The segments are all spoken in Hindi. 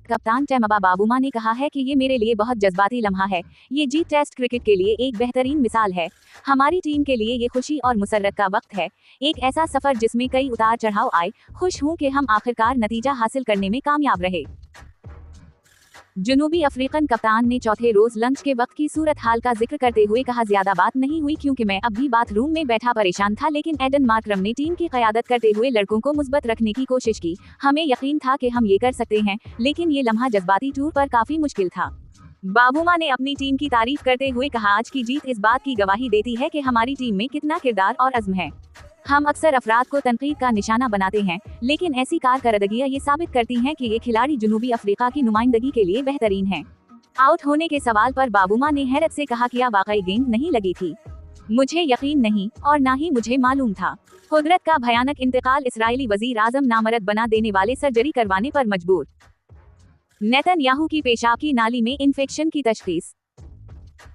कप्तान टेम्बा बावुमा ने कहा है कि ये मेरे लिए बहुत जज्बाती लम्हा है। ये जीत टेस्ट क्रिकेट के लिए एक बेहतरीन मिसाल है। हमारी टीम के लिए ये खुशी और मुसर्रत का वक्त है, एक ऐसा सफर जिसमें कई उतार चढ़ाव आए। खुश हूँ कि हम आखिरकार नतीजा हासिल करने में कामयाब रहे। जनूबी अफ्रीकन कप्तान ने चौथे रोज लंच के वक्त की सूरत हाल का जिक्र करते हुए कहा, ज्यादा बात नहीं हुई क्योंकि मैं अब भी बाथरूम में बैठा परेशान था, लेकिन एडन मार्करम ने टीम की क़यादत करते हुए लड़कों को मुस्बत रखने की कोशिश की। हमें यकीन था कि हम ये कर सकते हैं, लेकिन ये लम्हा जज्बाती टूर पर काफी मुश्किल था। बावुमा ने अपनी टीम की तारीफ करते हुए कहा, आज की जीत इस बात की गवाही देती है कि हमारी टीम में कितना किरदार और अज़्म है। हम अक्सर अफराद को तनकीद का निशाना बनाते हैं, लेकिन ऐसी कारकर्दगियां ये साबित करती हैं कि ये खिलाड़ी जनूबी अफ्रीका की नुमाइंदगी के लिए बेहतरीन हैं। आउट होने के सवाल पर बावुमा ने हैरत से कहा, क्या वाकई गेंद नहीं लगी थी? मुझे यकीन नहीं और ना ही मुझे मालूम था। कुदरत का भयानक इंतकाल, इस्राएली वजीर आजम नामर्द बना देने वाले सर्जरी करवाने पर मजबूर। नेतन्याहू की पेशाब की नाली में इन्फेक्शन की तशखीस।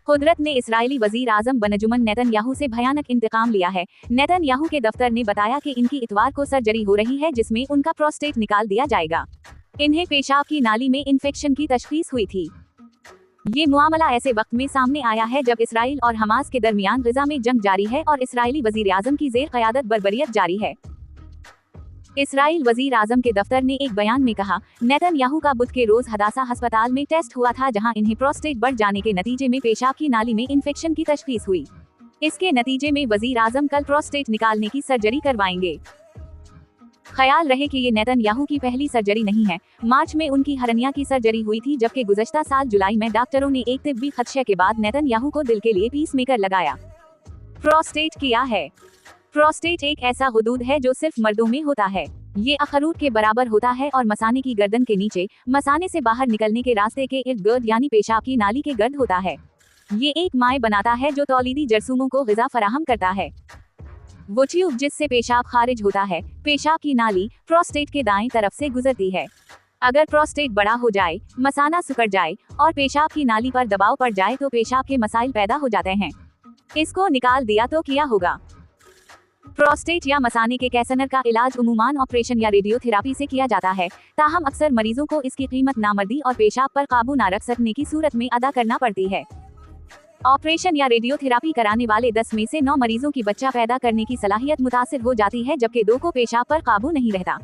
कुदरत ने इस्राएली वजीर आजम बेंजामिन नेतन्याहू से भयानक इंतकाम लिया है। नेतन्याहू के दफ्तर ने बताया कि इनकी इतवार को सर्जरी हो रही है, जिसमें उनका प्रोस्टेट निकाल दिया जाएगा। इन्हें पेशाब की नाली में इन्फेक्शन की तशखीस हुई थी। ये मामला ऐसे वक्त में सामने आया है जब इसराइल और हमास के दरमियान गजा में जंग जारी है और इसराइली वजीर आजम की जेर क़यादत बर्बरियत जारी है। इसराइल वजीर आजम के दफ्तर ने एक बयान में कहा, नेतन्याहू का बुध के रोज हदासा अस्पताल में टेस्ट हुआ था, जहां इन्हें प्रोस्टेट बढ़ जाने के नतीजे में पेशाब की नाली में इन्फेक्शन की तशखीस हुई। इसके नतीजे में वजीर आजम कल प्रोस्टेट निकालने की सर्जरी करवाएंगे। ख्याल रहे कि ये नेतन्याहू की पहली सर्जरी नहीं है। मार्च में उनकी हरनिया की सर्जरी हुई थी, जबकि गुज़श्ता साल जुलाई में डॉक्टरों ने एक तिब्बी खदशे के बाद नेतन्याहू को दिल के लिए पीसमेकर लगाया। प्रोस्टेट क्या है? प्रोस्टेट एक ऐसा गुदूद है जो सिर्फ मर्दों में होता है। ये अखरूट के बराबर होता है और मसाने की गर्दन के नीचे, मसाने से बाहर निकलने के रास्ते के इर्द गिर्द यानी पेशाब की नाली के गर्द होता है। ये एक माय बनाता है जो तौलीदी जरसूमों को ग़िज़ा फराहम करता है। वो ट्यूब जिससे पेशाब खारिज होता है, पेशाब की नाली, प्रोस्टेट के दाएं तरफ से गुजरती है। अगर प्रोस्टेट बड़ा हो जाए, मसाना सिकुड़ जाए और पेशाब की नाली पर दबाव पड़ जाए तो पेशाब के मसाइल पैदा हो जाते हैं। इसको निकाल दिया तो क्या होगा? प्रोस्टेट या मसाने के कैंसर का इलाज उमूमन ऑपरेशन या रेडियोथेरापी से किया जाता है, ताहम अक्सर मरीजों को इसकी कीमत नामर्दी और पेशाब पर काबू न रख सकने की सूरत में अदा करना पड़ती है। ऑपरेशन या रेडियोथेरापी कराने वाले 10 में से 9 मरीजों की बच्चा पैदा करने की सलाहियत मुतासिर हो जाती है, जबकि 2 को पेशाब पर काबू नहीं रहता।